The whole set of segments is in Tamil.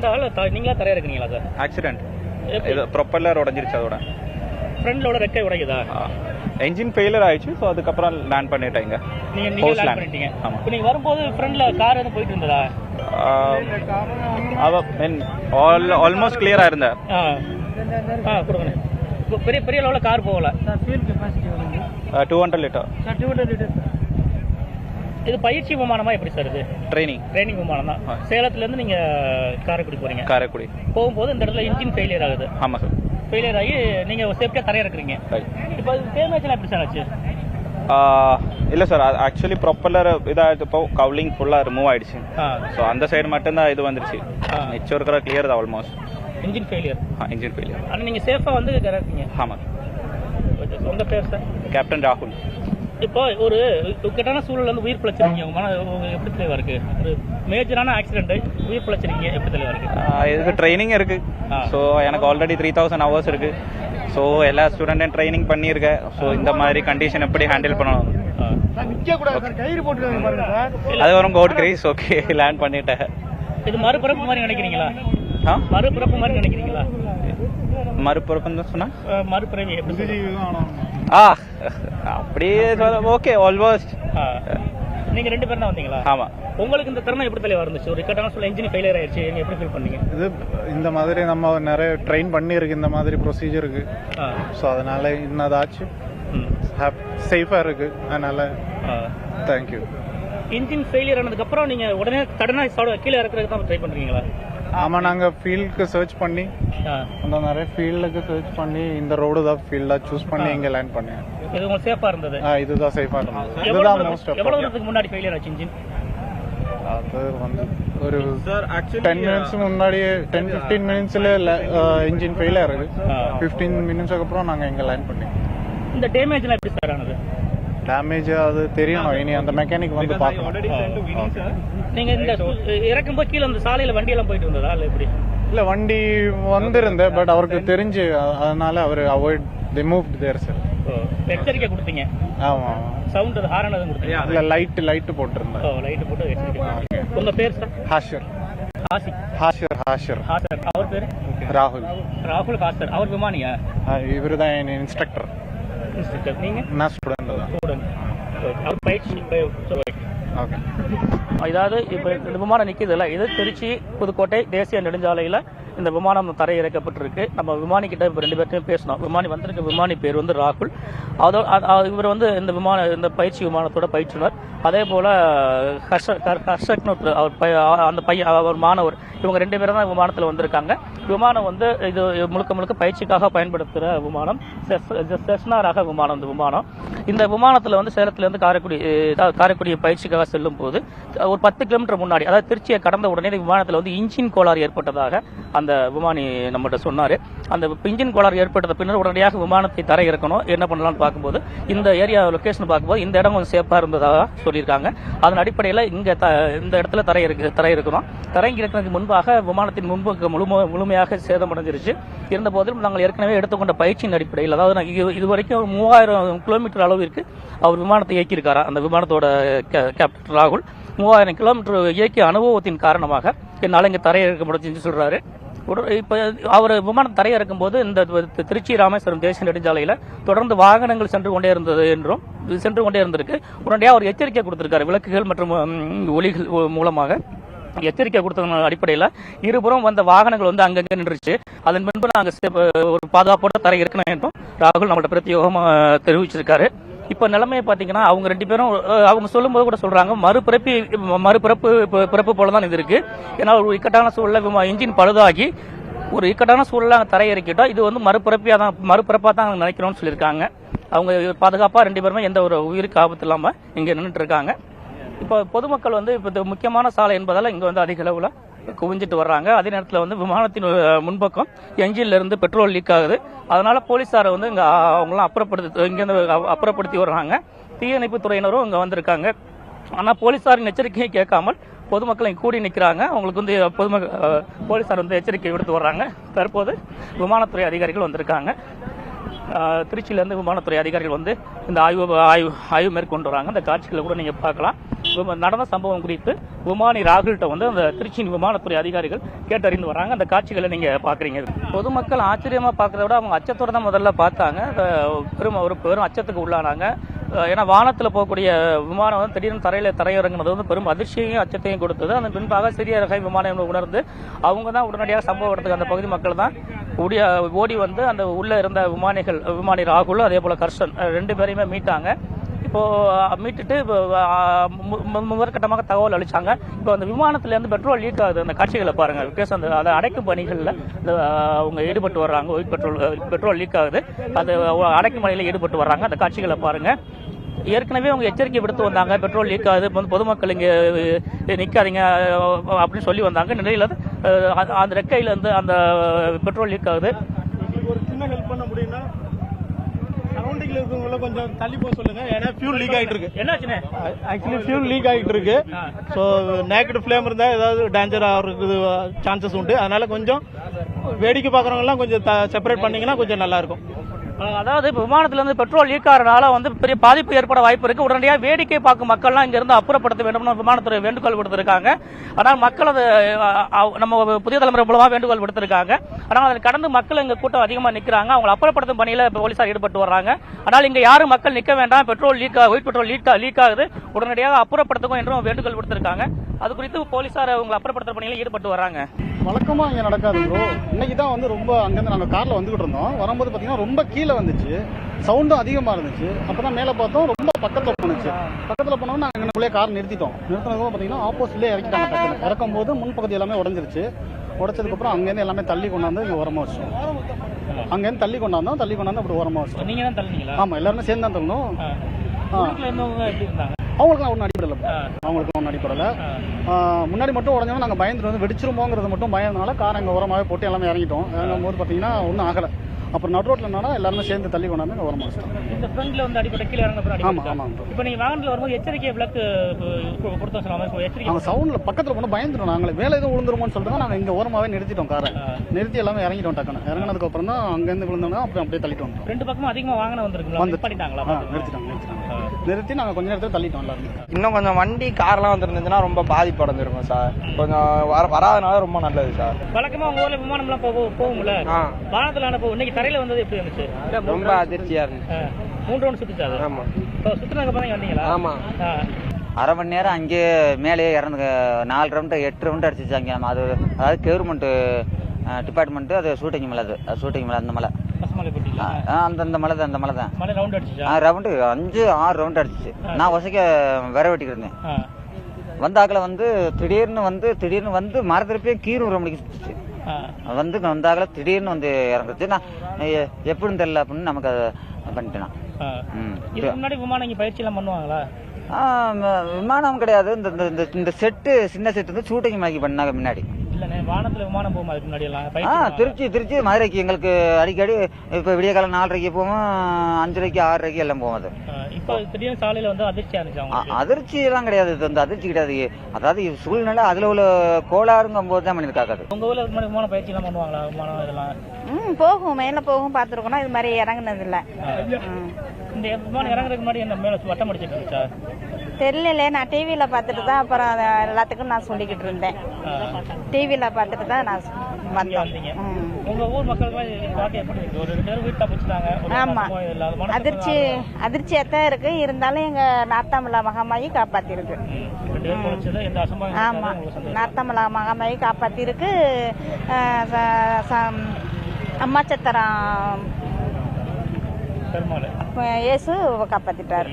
ஆக்சிடென்டா இல்லை நீங்களா தரையா இருக்கீங்களா சார்? ஆக்சிடென்ட். இது ப்ரொப்பல்லர் உடஞ்சிருச்சு. அதோட ஃப்ரண்ட்லோட ரெக்கை உடைக்குதா? என்ஜின் ஃபெயிலியர் ஆயிடுச்சு. ஸோ அதுக்கப்புறம் லேண்ட் பண்ணிட்டேங்க. நீங்கள் லேண்ட் பண்ணிட்டீங்க. இப்போ நீங்கள் வரும்போது ஃப்ரண்ட்ல கார் எதுவும் போயிட்டு இருந்ததா? ஆல்மோஸ்ட் கிளியரா இருந்தேன். கொடுங்க. பெரிய பெரிய லெவலில் கார் போகல. 200 லிட்டர். இது பயிற்சி விமானமா எப்படி சார்? இது ட்ரைனிங் விமானம் தான். சேலத்துலேருந்து நீங்கள் காரைக்குடி போகிறீங்க. காரைக்குடி போகும்போது இந்த இடத்துல இன்ஜின் ஃபெயிலியர் ஆகுது. ஆமாம் சார். ஃபெயிலியர் ஆகி நீங்கள் சேஃப்டியாக தரையா இருக்கிறீங்க. இப்போ டேமேஜ்லாம் எப்படி சார் ஆச்சு? இல்லை சார், ஆக்சுவலி ப்ரொப்பல்லர் இதாகிட்டு இப்போ கவுலிங் ஃபுல்லாக ரிமூவ் ஆயிடுச்சு. ஸோ அந்த சைடு மட்டும்தான் இது வந்துருச்சு. மிச்சம் இருக்கிற கிளியர் தான் almost. Engine failure. Engine failure. ஆனால் நீங்கள் சேஃபாக வந்து இருக்கீங்க. ஆமாம். உங்கள் பேர் சார்? கேப்டன் ராகுல். இப்போ ஒரு இக்கட்டான சூழல் வந்து உயிர் பிழைச்சிருக்கீங்க. உங்க மன எப்படி தெளிவா இருக்கு? ஒரு மேஜரான ஆக்சிடென்ட் உயிர் பிழைச்சிருக்கீங்க, எப்படி தெளிவா இருக்கு? இதுக்கு ட்ரைனிங் இருக்கு. ஸோ எனக்கு ஆல்ரெடி 3000 ஹவர்ஸ் இருக்கு. ஸோ எல்லா ஸ்டூடெண்ட்டும் ட்ரைனிங் பண்ணியிருக்கேன். ஸோ இந்த மாதிரி கண்டிஷன் எப்படி ஹேண்டில் பண்ணணும் அது வரும் கோட் கிரேஸ். ஓகே, லேண்ட் பண்ணிட்டேன். இது மறுபிறப்பு மாதிரி நினைக்கிறீங்களா? மறுபிறப்பு மாதிரி நினைக்கிறீங்களா? மறுபிறப்புன்னு சொன்னா மறுபிறவி எப்படி? அப்படியே ஓகே, ஆல்மோஸ்ட். நீங்க 2 பேரும் தான் வந்தீங்களா? ஆமா. உங்களுக்கு இந்த தருணம் எப்படி தெளிவா இருந்துச்சு? ஒரு இக்கட்டான சொல்ல இன்ஜின் ஃபெயிலியர் ஆயிடுச்சு, நீங்க எப்படி ஃபீல் பண்ணீங்க? இது இந்த மாதிரி நம்ம நிறைய ட்ரெயின் பண்ணியிருக்கு இந்த மாதிரி ப்ரொசீஜருக்கு. ஸோ அதனால இன்னதாச்சு சேஃபா இருக்கு. அதனால தேங்க்யூ. இன்ஜின் ஃபெயிலியர் ஆனதுக்கு அப்புறம் நீங்க உடனே சடனா கீழே இறக்குறதுக்கு தான் ட்ரை பண்றீங்களா? ஆமா, நாங்க ஃபீல்டுக்கு சர்ச் பண்ணி அந்த நிறைய ஃபீல்டுக்கு சர்ச் பண்ணி இந்த ரோடு தான் ஃபீல்டா சூஸ் பண்ணி இங்க லேண்ட் பண்ணேன். இது உங்களுக்கு சேஃபா இருந்தது? இதுதான் சேஃபா இருந்தது. இதுதான் மோஸ்ட். எவ்வளவு நேரத்துக்கு முன்னாடி ஃபெயிலியர் ஆச்சு இன்ஜின்? அது வந்து ஒரு 10 மினிட்ஸ் முன்னாடியே 10-15 மினிட்ஸ்ல இன்ஜின் ஃபெயிலியர் ஆகுது. 15 மினிட்ஸ்க்கு அப்புறம் நாங்க இங்க லேண்ட் பண்ணோம். இந்த டேமேஜ்லாம் எப்படி சார் ஆனது? டேமேஜ் அது தெரியணும், இனி அந்த மெக்கானிக் வந்து பார்க்கணும். நீங்க இந்த இறக்கும்போது கீழே அந்த சாலையில வண்டி எல்லாம் போயிட்டு இருந்ததா இல்லை எப்படி? இல்ல, வண்டி வந்திருந்த பட் அவருக்கு தெரிஞ்சு அதனால அவர் avoid they moved there sir. எச்சரிக்கை கொடுத்தீங்க? ஆமா. சவுண்ட் ஹாரன் எதுவும் கொடுத்தீங்க? இல்ல, லைட் போட்டுருந்தேன். லைட் போட்டு எச்சரிக்கை. உங்க பேர் சார்? ஹாஷர். ஹாஷர். அவர் பேர்? ராகுல் ஹாஷர். அவர் விமானியா? இவருதான் என் இன்ஸ்ட்ரக்டர். நீங்க? நான் ஸ்டூடெண்ட் தான். அவர் பயிற்சி. ஓகே. இதாவது இப்போ இந்த விமானம் நிற்கிதுல்ல, இது திருச்சி புதுக்கோட்டை தேசிய நெடுஞ்சாலையில் இந்த விமானம் தரையிறக்கப்பட்டிருக்கு. நம்ம விமானிக்கிட்ட இப்போ 2 பேர்ட்டையும் பேசணும். விமானி வந்திருக்க விமானி பேர் வந்து ராகுல். இவர் வந்து இந்த பயிற்சி விமானத்தோட பயிற்றுனர். அதே போல் ஹர்ஷக்னு அந்த பையன், அவர் மாணவர். இவங்க 2 பேரும் தான் விமானத்தில் வந்திருக்காங்க. விமானம் வந்து இது முழுக்க பயிற்சிக்காக பயன்படுத்துகிற விமானம். செஸ்னா ரக விமானம். இந்த விமானத்தில் வந்து சேலத்திலேருந்து காரைக்குடி பயிற்சிக்காக செல்லும் போது ஒரு 10 கிலோமீட்டர் முன்னாடி, அதாவது திருச்சியை கடந்த உடனே இந்த விமானத்தில் வந்து இன்ஜின் கோளாறு ஏற்பட்டதாக அந்த விமானி நம்மகிட்ட சொன்னார். அந்த இன்ஜின் கோளாறு ஏற்பட்ட பின்னர் உடனடியாக விமானத்தை தரை இறக்கணும். என்ன பண்ணலாம்னு பார்க்கும்போது இந்த ஏரியா லொக்கேஷன் பார்க்கும்போது இந்த இடம் கொஞ்சம் சேஃபாக இருந்ததாக சொல்லியிருக்காங்க. அதன் அடிப்படையில் இங்கே இந்த இடத்துல தரை இருக்கணும். தரைங்கி இருக்கிறதுக்கு முன்பாக விமானத்தின் முன்பு முழுமையாக சேதமடைஞ்சிருச்சு. இருந்தபோதிலும் நாங்கள் ஏற்கனவே எடுத்துக்கொண்ட பயிற்சியின் அடிப்படையில், அதாவது இதுவரைக்கும் 3000 கிலோமீட்டர் அளவிற்கு அவர் விமானத்தை இயக்கியிருக்காரா. அந்த விமானத்தோட கேப்டன் ராகுல் 3000 கிலோமீட்டர் இயக்கிய அனுபவத்தின் காரணமாக என்னால் இங்கே தரையிறக்க முடிஞ்சுன்னு சொல்றாரு. இப்போ அவர் விமானம் தரையிறக்கும் போது இந்த திருச்சி ராமேஸ்வரம் தேசிய நெடுஞ்சாலையில் தொடர்ந்து வாகனங்கள் சென்று கொண்டே இருந்திருக்கு. உடனடியாக அவர் எச்சரிக்கை கொடுத்திருக்காரு. விளக்குகள் மற்றும் ஒலிகள் மூலமாக எச்சரிக்கை கொடுத்த அடிப்படையில் இருபுறம் வந்த வாகனங்கள் வந்து அங்கங்கே நின்றுச்சு. அதன் பின்பு நாங்கள் ஒரு பாதுகாப்போட தரை இருக்கணும் என்றும் ராகுல் நம்மள்ட்ட பிரத்யேகமாக தெரிவிச்சிருக்காரு. இப்போ நிலைமையை பார்த்தீங்கன்னா அவங்க 2 பேரும் அவங்க சொல்லும்போது கூட சொல்றாங்க, மறுபிறப்பு போல தான் இது இருக்கு. ஏன்னா ஒரு இக்கட்டான சூழலில் இன்ஜின் பழுதாகி ஒரு இக்கட்டான சூழலில் தரை இறக்கிட்டோம். இது வந்து மறுபிறப்பாக தான் நினைக்கிறோம்னு சொல்லியிருக்காங்க. அவங்க பாதுகாப்பாக 2 பேருமே எந்த ஒரு உயிருக்கு ஆபத்து இல்லாமல் இங்கே நின்றுட்டு இருக்காங்க. இப்போ பொதுமக்கள் வந்து இப்போ முக்கியமான சாலை என்பதால் இங்கே வந்து அதிக அளவில் குவிஞ்சிட்டு வர்றாங்க. அதே நேரத்தில் வந்து விமானத்தின் முன்பக்கம் என்ஜின்ல இருந்து பெட்ரோல் லீக் ஆகுது. அதனால போலீஸாரை வந்து இங்கே அவங்களாம் இங்கேருந்து அப்புறப்படுத்தி வர்றாங்க. தீயணைப்பு துறையினரும் இங்கே வந்திருக்காங்க. ஆனால் போலீஸாரின் எச்சரிக்கையை கேட்காமல் பொதுமக்கள் இங்கே கூடி நிற்கிறாங்க. அவங்களுக்கு வந்து போலீஸார் வந்து எச்சரிக்கை விடுத்து வர்றாங்க. தற்போது விமானத்துறை அதிகாரிகள் வந்திருக்காங்க. திருச்சியிலேருந்து விமானத்துறை அதிகாரிகள் வந்து இந்த ஆய்வு மேற்கொண்டு வராங்க. இந்த காட்சிகளை கூட நீங்கள் பார்க்கலாம். நடந்த சம்பவம் குறித்து விமானி ராகுல்கிட்ட வந்து அந்த திருச்சியின் விமானத்துறை அதிகாரிகள் கேட்டறிந்து வராங்க. அந்த காட்சிகளை நீங்க பாக்குறீங்க. பொதுமக்கள் ஆச்சரியமா பார்க்கறத விட அவங்க அச்சத்தோட தான் முதல்ல பார்த்தாங்க. ஒரு பெரும் அச்சத்துக்கு உள்ளானாங்க. ஏன்னா வானத்தில் போகக்கூடிய விமானம் வந்து திடீர்னு தரையிறங்குனது வந்து பெரும் அதிர்ச்சியையும் அச்சத்தையும் கொடுத்தது. அதன் பின்பாக சிறிய ரக விமானம் உணர்ந்து அவங்க தான் உடனடியாக சம்பவ இடத்துக்கு அந்த பகுதி மக்கள் தான் ஓடி வந்து அந்த உள்ள இருந்த விமானி ராகுல் அதே போல கர்ஷன் 2 பேரையுமே மீட்டாங்க. இப்போ மீட்டுட்டு முதற்கட்டமாக தகவல் அளிச்சாங்க. இப்போ அந்த விமானத்திலேருந்து பெட்ரோல் லீக் ஆகுது. அந்த காட்சிகளை பாருங்க. பிகாஸ் அந்த அதை அடைக்கும் பணிகளில் அவங்க ஈடுபட்டு வர்றாங்க. ஒயிட் பெட்ரோல் லீக் ஆகுது. அது அடைக்கும் பணியில் ஈடுபட்டு வர்றாங்க. அந்த காட்சிகளை பாருங்க. ஏற்கனவே அவங்க எச்சரிக்கை விடுத்து வந்தாங்க, பெட்ரோல் லீக் ஆகுது, பொதுமக்கள் இங்கே நிற்காதீங்க அப்படின்னு சொல்லி வந்தாங்க. நிலையில் அந்த ரெக்கையில இருந்து அந்த பெட்ரோல் லீக் ஆகுது. ஒரு சின்ன ஹெல்ப் பண்ண முடியும்னா சரௌண்டிங்ல இருக்கவங்கள கொஞ்சம் தள்ளி போக சொல்லுங்க. ஏன்னா ஃபியூல் லீக் ஆகிட்டு இருக்கு. என்னாச்சுன்னு ஆக்சுவலி ஃபியூல் லீக் ஆகிட்டு இருக்கு. ஸோ நேக்கட் ஃபிளேம் இருந்தால் ஏதாவது டேஞ்சர் ஆகிறதுக்கு சான்சஸ் உண்டு. அதனால கொஞ்சம் வேடிக்கை பார்க்குறவங்கலாம் கொஞ்சம் செப்பரேட் பண்ணீங்கன்னா கொஞ்சம் நல்லா இருக்கும். அதாவது விமானத்திலிருந்து பெட்ரோல் லீக் ஆகிறனால வந்து பெரிய பாதிப்பு ஏற்பட வாய்ப்பு இருக்கு. உடனடியாக வேடிக்கை பார்க்கும் மக்கள்லாம் இங்கிருந்து அப்புறப்படுத்த வேண்டும்னு விமானத்துறை வேண்டுகோள் விடுத்திருக்காங்க. ஆனால் மக்கள் அது நம்ம புதிய தலைமுறை மூலமா வேண்டுகோள் விடுத்திருக்காங்க. ஆனால் அதை கடந்து மக்கள் இங்க கூட்டம் அதிகமாக நிற்கிறாங்க. அவங்க அப்புறப்படுத்தும் பணியில போலீசார் ஈடுபட்டு வர்றாங்க. ஆனால் இங்க யாரும் மக்கள் நிற்க வேண்டாம், ஒயிட் பெட்ரோல் லீக் ஆகுது, உடனடியாக அப்புறப்படுத்துக்கும் என்றும் வேண்டுகோள் விடுத்திருக்காங்க. அது குறித்து போலீசார் அவங்க அப்புறப்படுத்துற பணியில ஈடுபட்டு வர்றாங்க. வழக்கமா இங்க நடக்காது ப்ரோ. இன்னைக்கு தான் வந்து ரொம்ப அங்கிருந்து நாங்க கார்ல வந்துகிட்டு இருந்தோம். வரும்போது பாத்தீங்கன்னா ரொம்ப கீழே வந்துச்சு, சவுண்டும் அதிகமா இருந்துச்சு. அப்பதான் மேல பார்த்தோம் ரொம்ப பக்கத்துல போனுச்சு. பக்கத்துல போனோம்னா நாங்க எங்களுக்குள்ளே கார் நிறுத்திட்டோம். நிறுத்தினதுக்கு பாத்தீங்கன்னா ஆப்போசிட்லேயே இறக்கிட்டாங்க. டக்குனு இறக்கும் போது முன்பகுதி எல்லாமே உடஞ்சிருச்சு. உடைச்சதுக்கு அப்புறம் அங்கேருந்து எல்லாமே தள்ளி கொண்டாந்து இங்க ஓரமா வச்சோம். அங்கேருந்து தள்ளி கொண்டாந்து அப்படி ஓரமா வச்சோம். நீங்க தான் தள்ளினீங்களா? ஆமா, எல்லாருமே சேர்ந்து தான் தள்ளணும். எப்படி இருந்தாங்க? அவங்களுக்கு ஒன்றும் அடிப்படல. அவங்களுக்கு ஒன்றும் அடிப்படல. முன்னாடி மட்டும் உடஞ்சோம். நாங்கள் பயந்துட்டு வந்து வெடிச்சிருமோங்கிறது மட்டும் பயந்தனால கார் அங்கே உரமாகவே போட்டு எல்லாமே இறங்கிட்டோம். இறங்கும் போது பார்த்தீங்கன்னா ஒன்றும் ஆகலை. அப்புறம் நடு ரோட்டில் என்னன்னா எல்லாருமே சேர்ந்து தள்ளி கொண்டாந்து அங்கே உரமா வச்சிட்டோம். இந்த ஃப்ரண்ட்ல வந்து அடிப்பட்ட கீழே இறங்க. ஆமாம் ஆமாம். இப்போ நீங்க வாகனத்தில் வரும்போது எச்சரிக்கை விளக்கு கொடுத்தோம் சொல்லுவாங்க. எச்சரிக்கை நாங்கள் சவுண்டில் பக்கத்தில் போனால் பயந்துட்டோம். நாங்களே மேலே எதுவும் விழுந்துருமோன்னு சொல்லிட்டு தான் நாங்கள் இங்கே ஓரமாகவே நிறுத்திட்டோம் காரை. நிறுத்தி எல்லாமே இறங்கிட்டோம். டக்குன்னு இறங்கினதுக்கு அப்புறம் தான் அங்கேருந்து விழுந்தோம்னா அப்புறம் அப்படியே தள்ளிட்டு வந்தோம். 2 பக்கமும் அதிகமாக வாகனம் வந்திருக்குங்களா? பண்ணிட்டாங்களா? நிறுத்தி நாங்கள் கொஞ்ச நேரத்தில் தள்ளிட்டோம் எல்லாருமே. இன்னும் கொஞ்சம் வண்டி கார்லாம் வந்துருந்துச்சுன்னா ரொம்ப பாதிப்பு அடைஞ்சிருக்கும் சார். கொஞ்சம் வராதனால ரொம்ப நல்லது சார். வழக்கமா உங்க ஊர்ல விமானம்லாம் போகும்ல, வானத்துல அனுப்ப இன்னைக்கு தரையில வந்தது எப்படி இருந்துச்சு? ரொம்ப அதிர்ச்சியா இருந்துச்சு. 3 ரவுண்ட் சுத்துச்சு அது. ஆமா. சுத்துனதுக்கு அப்புறம் வந்தீங்களா? ஆமா. அரை மணி நேரம் அங்கேயே மேலேயே இறந்து 4 ரவுண்டு 8 ரவுண்டு அடிச்சிச்சு அங்கே. அதாவது கவர்மெண்ட் டிபார்ட்மெண்ட் அது ஷூட்டிங் மலை. அது ஷூட்டிங் மலை. அந்த மலை அந்த மலை தான். அந்த மலை தான் ரவுண்டு 5-6 ரவுண்டு அடிச்சிச்சு. நான் வசக்க விர வெட்டிக்கிட்டு இருந்தேன். வந்தாக்களை வந்து திடீர்னு வந்து மரத்திருப்பையும் கீறு ஒரு மணிக்கு சுத்துச்சு. வந்தாக்களை திடீர்னு வந்து இறங்குச்சு. நான் எப்படின்னு தெரியல அப்படின்னு நமக்கு அதை பண்ணிட்டேன். முன்னாடி விமானம் இங்கே பயிற்சி எல்லாம் பண்ணுவாங்களா? விமானம் கிடையாது. இந்த செட்டு சின்ன செட்டு வந்து ஷூட்டிங் மலைக்கு பண்ணாங்க முன்னாடி. வானத்துல விமானம் போகும் அதுக்கு முன்னாடி எல்லாம் திருச்சி மதுரைக்கு எங்களுக்கு அடிக்கடி இப்ப விடிய காலம் 4:30 போவோம், 5:30 6:30 எல்லாம் போவோம். அது இப்போ திடீர்னு சாலையில வந்து அதிர்ச்சி ஆனிச்சு. அதிர்ச்சி எல்லாம் கிடையாது. இது வந்து அதிர்ச்சி கிடையாது. அதாவது சூழ்நிலை அதுல உள்ள கோளாறுங்கும் போது தான் பண்ணிருக்காது. உங்க ஊர்ல விமான பயிற்சி எல்லாம் பண்ணுவாங்களா? விமானம் இதெல்லாம் போகும், மேல போகும், பாத்துருக்கோம். இது மாதிரி இறங்குனது இல்ல. இந்த விமானம் இறங்குறதுக்கு முன்னாடி என்ன மேல வட்டம் அடிச்சிட்டு இருந்துச்சா? தெரியல. நான் டிவியில பாத்துட்டு தான் அப்புறம் எல்லாத்துக்கும் நான் சொல்லிக்கிட்டு இருந்தேன். டிவியில பாத்துட்டு தான் நான் வந்தேன். உங்க ஊர் மக்களுக்கு எப்படி இருக்கு? ஒரு 2 பேர் வீட்டை பிடிச்சிட்டாங்க. ஆமா, அதிர்ச்சியாத்தான் இருக்கு. இருந்தாலும் எங்க நார்த்தாமலா மகாமாயி காப்பாத்திருக்கு. ஆமா, நார்த்தாமலா மகாமாயி காப்பாத்திருக்கு. அம்மாச்சத்திரம் இயேசு காப்பாத்திட்டாரு.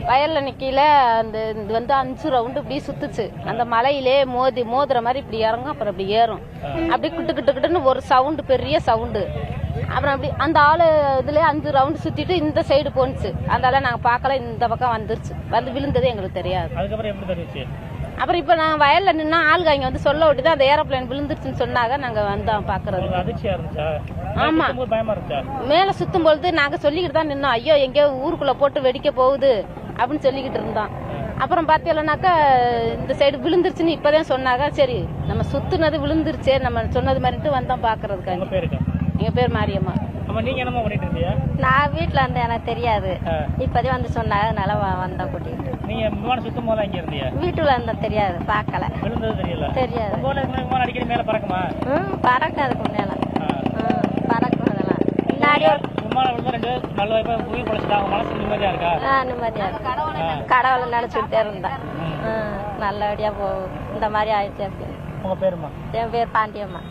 வயல்ல நிக்கையில அந்த இது வந்து 5 ரவுண்டு இப்படி சுத்துச்சு. அந்த மலையிலே மோதுற மாதிரி இப்படி இறங்கும், அப்புறம் இப்படி ஏறும். அப்படி கிட்டுன்னு ஒரு சவுண்டு, பெரிய சவுண்டு. அப்புறம் அப்படி அந்த ஆளு இதுல 5 ரவுண்டு சுத்திட்டு இந்த சைடு போனுச்சு. அதனால நாங்க பாக்கல. இந்த பக்கம் வந்துருச்சு. வந்து விழுந்தது எங்களுக்கு தெரியாது. அப்புறம் இப்ப நாங்க வயல்ல நின்னா ஆளுங்க இங்க வந்து சொல்ல விட்டுதான் அந்த ஏரோப்ளேன் விழுந்துருச்சுன்னு சொன்னாங்க. நாங்க வந்தோம் பாக்குறது. ஆமா, மேல சுத்தும் பொழுது நாங்க சொல்லிக்கிட்டு தான் நின்னோம். ஐயோ எங்கேயோ ஊருக்குள்ள போட்டு வெடிக்க போகுது அப்படின்னு சொல்லிக்கிட்டு இருந்தோம். அப்புறம் பாத்தீங்கன்னாக்கா இந்த சைடு விழுந்துருச்சுன்னு இப்பதான் சொன்னாங்க. சரி, நம்ம சுத்துனது விழுந்துருச்சே, நம்ம சொன்னது மாதிரிட்டு வந்தோம் பாக்குறதுக்கு. எங்க பேர் மாரியம்மா. ஆமா, நீங்க என்னமா பண்ணிட்டு இருந்தீங்க? நான் வீட்டில் இருந்து எனக்கு தெரியாது, இப்போதே வந்து சொன்னாங்க, அதனால வந்தேன் கூட்டிகிட்டு. நீங்க விமானம் சுத்தும் போது அங்கே இருந்தீங்க? வீட்டுல இருந்தேன் தெரியாது, பார்க்கல. விழுந்தது தெரியல? தெரியாது. உங்க ஊர்ல இதுக்கு விமானம் அடிக்கடி மேல பறக்குமா? பறக்கும், அதுக்கு முன்னால பறக்கும். அதெல்லாம் முன்னாடி விமானம் விழுந்தா 2 பேரும் நல்ல வாய்ப்பா உயிர் பொழைச்சிட்டாங்க. மனசு நிம்மதியா இருக்கா? நிம்மதியா இருக்கு. கடவுளை நினைச்சுட்டே இருந்தேன். நல்லபடியா போகும். இந்த மாதிரி ஆயிடுச்சு அப்படின்னு. உங்க பேருமா? என் பேர் பாண்டியம்மா.